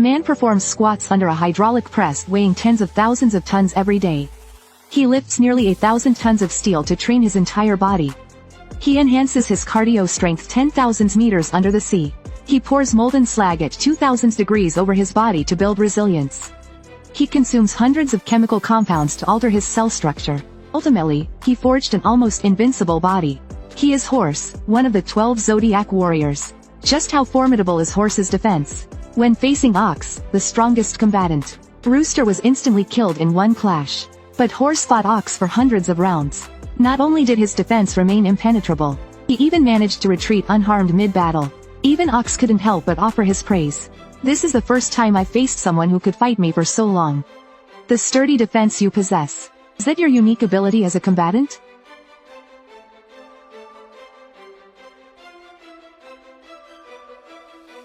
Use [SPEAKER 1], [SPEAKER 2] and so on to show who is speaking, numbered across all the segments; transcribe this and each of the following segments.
[SPEAKER 1] man performs squats under a hydraulic press weighing tens of thousands of tons every day. He lifts nearly 1,000 tons of steel to train his entire body. He enhances his cardio strength 10,000 meters under the sea. He pours molten slag at 2,000 degrees over his body to build resilience. He consumes hundreds of chemical compounds to alter his cell structure. Ultimately, he forged an almost invincible body. He is Horse, one of the 12 Zodiac warriors. Just how formidable is Horse's defense? When facing Ox, the strongest combatant, Rooster was instantly killed in one clash. But Horse fought Ox for hundreds of rounds. Not only did his defense remain impenetrable, he even managed to retreat unharmed mid-battle. Even Ox couldn't help but offer his praise. This is the first time I faced someone who could fight me for so long. The sturdy defense you possess. Is that your unique ability as a combatant?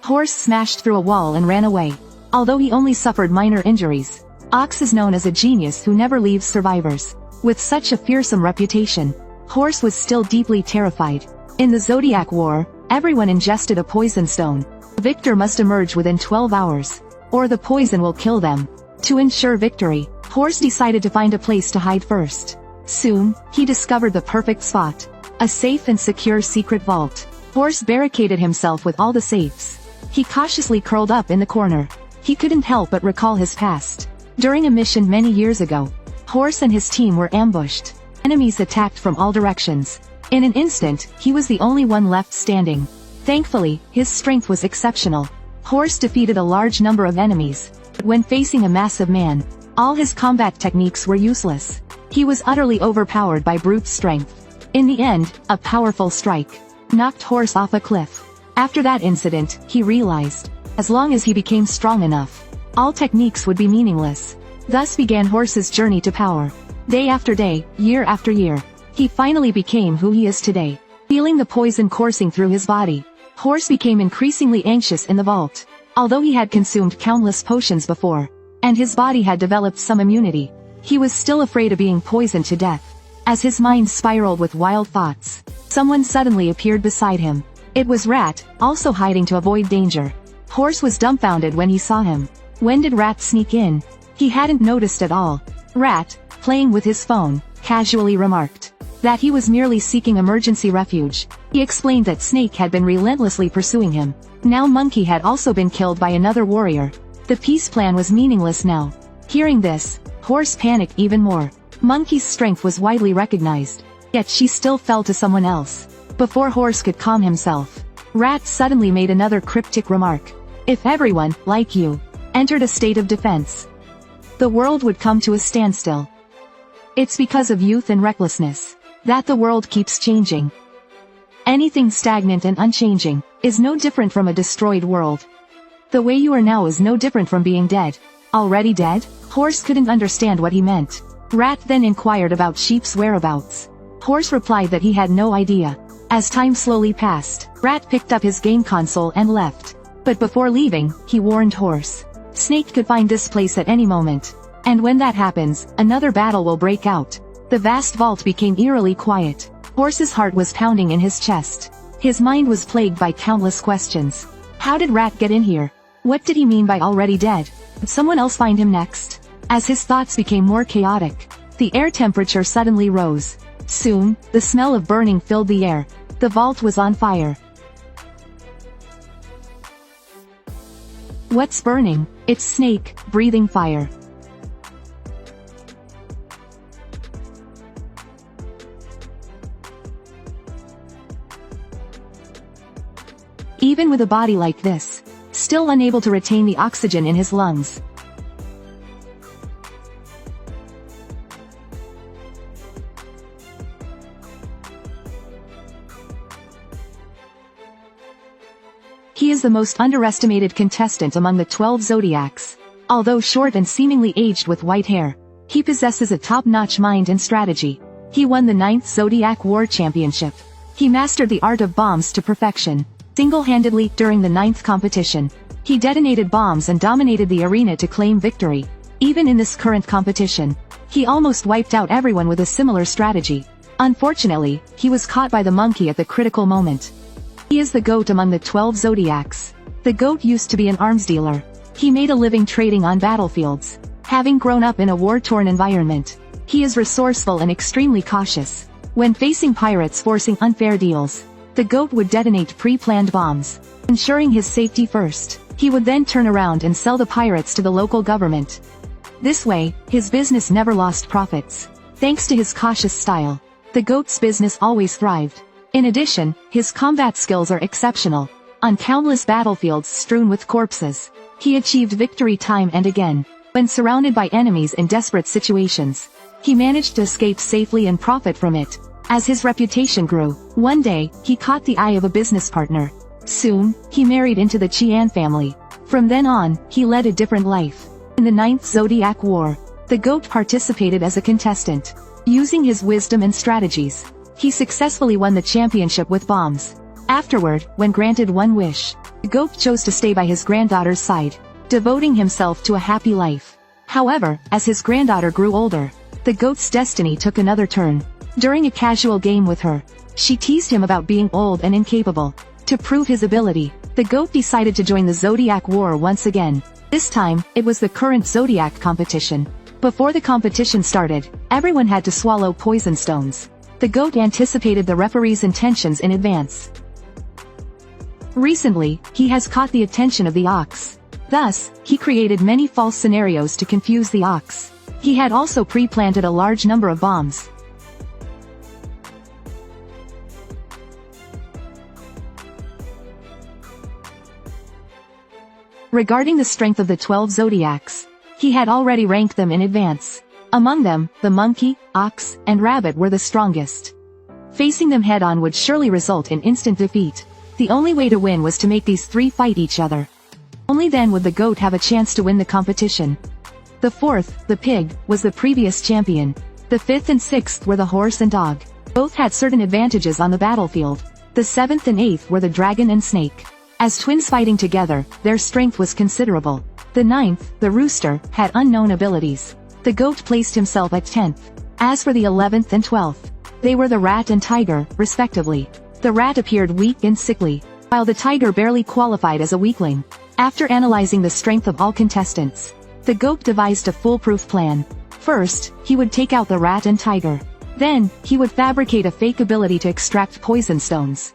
[SPEAKER 1] Horse smashed through a wall and ran away. Although he only suffered minor injuries, Ox is known as a genius who never leaves survivors. With such a fearsome reputation, Horse was still deeply terrified. In the Zodiac War, everyone ingested a poison stone. The victor must emerge within 12 hours, or the poison will kill them. To ensure victory, Horse decided to find a place to hide first. Soon, he discovered the perfect spot. A safe and secure secret vault. Horse barricaded himself with all the safes. He cautiously curled up in the corner. He couldn't help but recall his past. During a mission many years ago, Horse and his team were ambushed. Enemies attacked from all directions. In an instant, he was the only one left standing. Thankfully, his strength was exceptional. Horse defeated a large number of enemies, but when facing a massive man, all his combat techniques were useless. He was utterly overpowered by brute strength. In the end, a powerful strike knocked Horse off a cliff. After that incident, he realized, as long as he became strong enough, all techniques would be meaningless. Thus began Horse's journey to power. Day after day, year after year, he finally became who he is today. Feeling the poison coursing through his body, Horse became increasingly anxious in the vault. Although he had consumed countless potions before, and his body had developed some immunity, he was still afraid of being poisoned to death. As his mind spiraled with wild thoughts, someone suddenly appeared beside him. It was Rat, also hiding to avoid danger. Horse was dumbfounded when he saw him. When did Rat sneak in? He hadn't noticed at all. Rat, playing with his phone, casually remarked that he was merely seeking emergency refuge. He explained that Snake had been relentlessly pursuing him. Now Monkey had also been killed by another warrior. The peace plan was meaningless now. Hearing this, Horse panicked even more. Monkey's strength was widely recognized, yet she still fell to someone else. Before Horse could calm himself, Rat suddenly made another cryptic remark. If everyone, like you, entered a state of defense, the world would come to a standstill. It's because of youth and recklessness that the world keeps changing. Anything stagnant and unchanging is no different from a destroyed world. The way you are now is no different from being dead. Already dead? Horse couldn't understand what he meant. Rat then inquired about Sheep's whereabouts. Horse replied that he had no idea. As time slowly passed, Rat picked up his game console and left. But before leaving, he warned Horse. Snake could find this place at any moment. And when that happens, another battle will break out. The vast vault became eerily quiet. Horse's heart was pounding in his chest. His mind was plagued by countless questions. How did Rat get in here? What did he mean by already dead? Would someone else find him next? As his thoughts became more chaotic, the air temperature suddenly rose. Soon, the smell of burning filled the air. The vault was on fire. What's burning? It's Snake, breathing fire. Even with a body like this, still unable to retain the oxygen in his lungs, he is the most underestimated contestant among the 12 Zodiacs. Although short and seemingly aged with white hair, he possesses a top-notch mind and strategy. He won the 9th Zodiac War Championship. He mastered the art of bombs to perfection. Single-handedly, during the 9th competition, he detonated bombs and dominated the arena to claim victory. Even in this current competition, he almost wiped out everyone with a similar strategy. Unfortunately, he was caught by the monkey at the critical moment. He is the GOAT among the 12 Zodiacs. The GOAT used to be an arms dealer. He made a living trading on battlefields. Having grown up in a war-torn environment, he is resourceful and extremely cautious. When facing pirates forcing unfair deals, the goat would detonate pre-planned bombs, ensuring his safety first. He would then turn around and sell the pirates to the local government. This way, his business never lost profits. Thanks to his cautious style, the goat's business always thrived. In addition, his combat skills are exceptional. On countless battlefields strewn with corpses, he achieved victory time and again. When surrounded by enemies in desperate situations, he managed to escape safely and profit from it. As his reputation grew, one day, he caught the eye of a business partner. Soon, he married into the Qian family. From then on, he led a different life. In the 9th Zodiac War, the goat participated as a contestant. Using his wisdom and strategies, he successfully won the championship with bombs. Afterward, when granted one wish, the goat chose to stay by his granddaughter's side, devoting himself to a happy life. However, as his granddaughter grew older, the goat's destiny took another turn. During a casual game with her, she teased him about being old and incapable. To prove his ability, the goat decided to join the Zodiac War once again. This time, it was the current Zodiac competition. Before the competition started, everyone had to swallow poison stones. The goat anticipated the referee's intentions in advance. Recently, he has caught the attention of the ox. Thus, he created many false scenarios to confuse the ox. He had also pre-planted a large number of bombs. Regarding the strength of the 12 zodiacs, he had already ranked them in advance. Among them, the monkey, ox, and rabbit were the strongest. Facing them head-on would surely result in instant defeat. The only way to win was to make these three fight each other. Only then would the goat have a chance to win the competition. The 4th, the pig, was the previous champion. The 5th and 6th were the horse and dog. Both had certain advantages on the battlefield. The 7th and 8th were the dragon and snake. As twins fighting together, their strength was considerable. The 9th, the rooster, had unknown abilities. The goat placed himself at 10th. As for the 11th and 12th, they were the rat and tiger, respectively. The rat appeared weak and sickly, while the tiger barely qualified as a weakling. After analyzing the strength of all contestants, the goat devised a foolproof plan. First, he would take out the rat and tiger. Then, he would fabricate a fake ability to extract poison stones.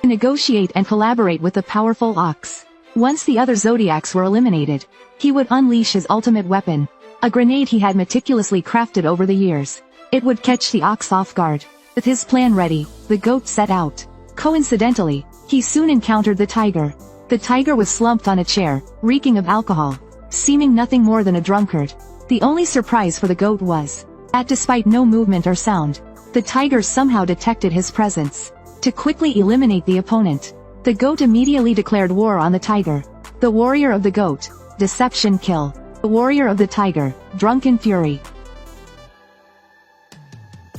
[SPEAKER 1] Negotiate and collaborate with the powerful ox. Once the other zodiacs were eliminated, he would unleash his ultimate weapon, a grenade he had meticulously crafted over the years. It would catch the ox off guard. With his plan ready, the goat set out. Coincidentally, he soon encountered the tiger. The tiger was slumped on a chair, reeking of alcohol, seeming nothing more than a drunkard. The only surprise for the goat was that despite no movement or sound, the tiger somehow detected his presence. To quickly eliminate the opponent, the goat immediately declared war on the tiger. The warrior of the goat, deception kill. The warrior of the tiger, drunken fury.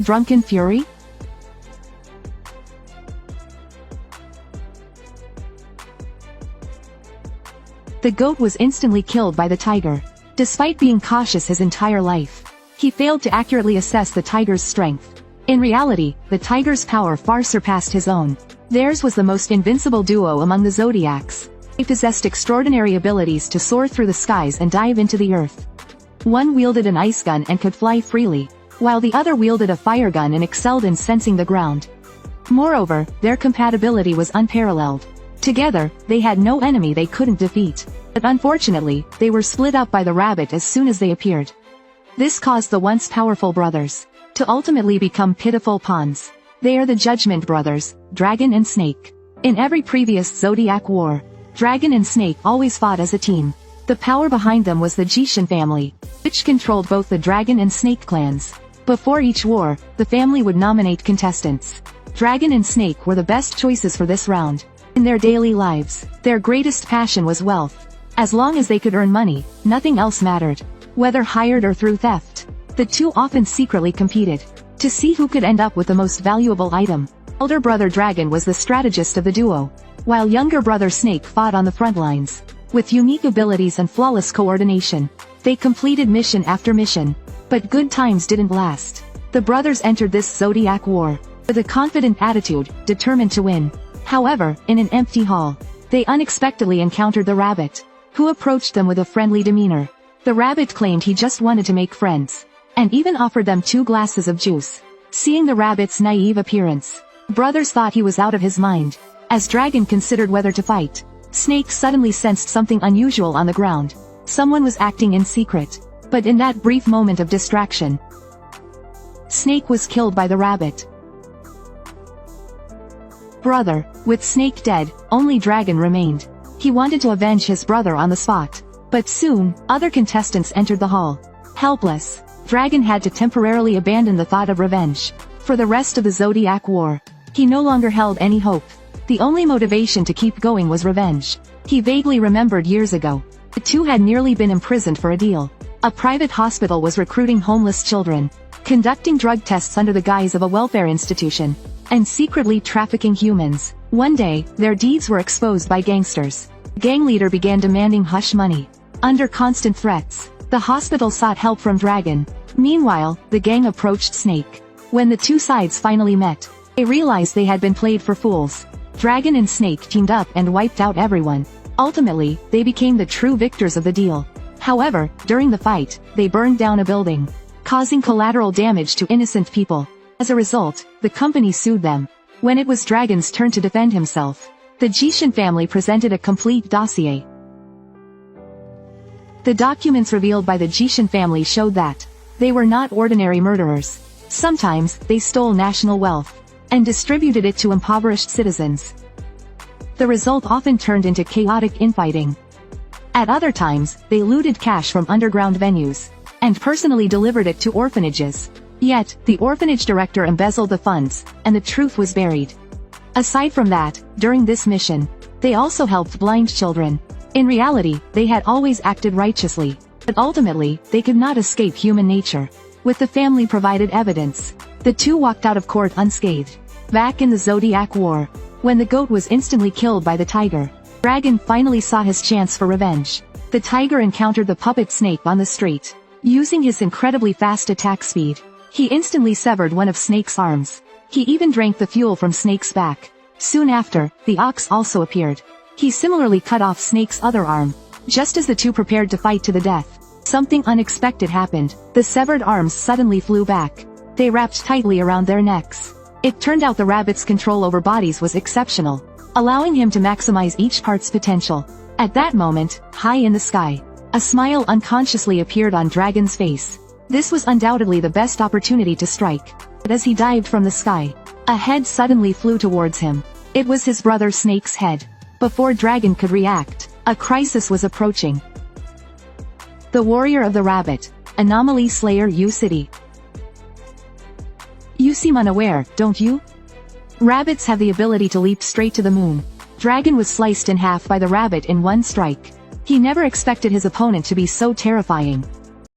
[SPEAKER 1] Drunken fury? The goat was instantly killed by the tiger. Despite being cautious his entire life, he failed to accurately assess the tiger's strength. In reality, the tiger's power far surpassed his own. Theirs was the most invincible duo among the zodiacs. They possessed extraordinary abilities to soar through the skies and dive into the earth. One wielded an ice gun and could fly freely, while the other wielded a fire gun and excelled in sensing the ground. Moreover, their compatibility was unparalleled. Together, they had no enemy they couldn't defeat. But unfortunately, they were split up by the rabbit as soon as they appeared. This caused the once powerful brothers to ultimately become pitiful pawns. They are the Judgment Brothers, Dragon and Snake. In every previous Zodiac War, Dragon and Snake always fought as a team. The power behind them was the Jishin family, which controlled both the Dragon and Snake clans. Before each war, the family would nominate contestants. Dragon and Snake were the best choices for this round. In their daily lives, their greatest passion was wealth. As long as they could earn money, nothing else mattered. Whether hired or through theft, the two often secretly competed to see who could end up with the most valuable item. Elder brother Dragon was the strategist of the duo, while younger brother Snake fought on the front lines. With unique abilities and flawless coordination, they completed mission after mission. But good times didn't last. The brothers entered this Zodiac War with a confident attitude, determined to win. However, in an empty hall, they unexpectedly encountered the rabbit. who approached them with a friendly demeanor. The rabbit claimed he just wanted to make friends, and even offered them 2 glasses of juice. Seeing the rabbit's naive appearance, brothers thought he was out of his mind. As Dragon considered whether to fight, Snake suddenly sensed something unusual on the ground. Someone was acting in secret. But in that brief moment of distraction, Snake was killed by the rabbit. Brother. With Snake dead, only Dragon remained. He wanted to avenge his brother on the spot. But soon, other contestants entered the hall. Helpless, Dragon had to temporarily abandon the thought of revenge. For the rest of the Zodiac War, he no longer held any hope. The only motivation to keep going was revenge. He vaguely remembered years ago, the two had nearly been imprisoned for a deal. A private hospital was recruiting homeless children, conducting drug tests under the guise of a welfare institution, and secretly trafficking humans. One day, their deeds were exposed by gangsters. Gang leader began demanding hush money. Under constant threats, the hospital sought help from Dragon. Meanwhile, the gang approached Snake. When the two sides finally met, they realized they had been played for fools. Dragon and Snake teamed up and wiped out everyone. Ultimately, they became the true victors of the deal. However, during the fight, they burned down a building, causing collateral damage to innocent people. As a result, the company sued them. When it was Dragon's turn to defend himself, the Jishin family presented a complete dossier. The documents revealed by the Jishin family showed that they were not ordinary murderers. Sometimes, they stole national wealth and distributed it to impoverished citizens. The result often turned into chaotic infighting. At other times, they looted cash from underground venues and personally delivered it to orphanages. Yet, the orphanage director embezzled the funds, and the truth was buried. Aside from that, during this mission, they also helped blind children. In reality, they had always acted righteously, but ultimately, they could not escape human nature. With the family provided evidence, the two walked out of court unscathed. Back in the Zodiac War, when the goat was instantly killed by the tiger, Dragon finally saw his chance for revenge. The tiger encountered the puppet Snake on the street. Using his incredibly fast attack speed, he instantly severed one of Snake's arms. He even drank the fuel from Snake's back. Soon after, the ox also appeared. He similarly cut off Snake's other arm. Just as the two prepared to fight to the death, something unexpected happened. The severed arms suddenly flew back. They wrapped tightly around their necks. It turned out the rabbit's control over bodies was exceptional, allowing him to maximize each part's potential. At that moment, high in the sky, a smile unconsciously appeared on Dragon's face. This was undoubtedly the best opportunity to strike. But as he dived from the sky, a head suddenly flew towards him. It was his brother Snake's head. Before Dragon could react, a crisis was approaching. The Warrior of the Rabbit, Anomaly Slayer U City. You seem unaware, don't you? Rabbits have the ability to leap straight to the moon. Dragon was sliced in half by the rabbit in one strike. He never expected his opponent to be so terrifying.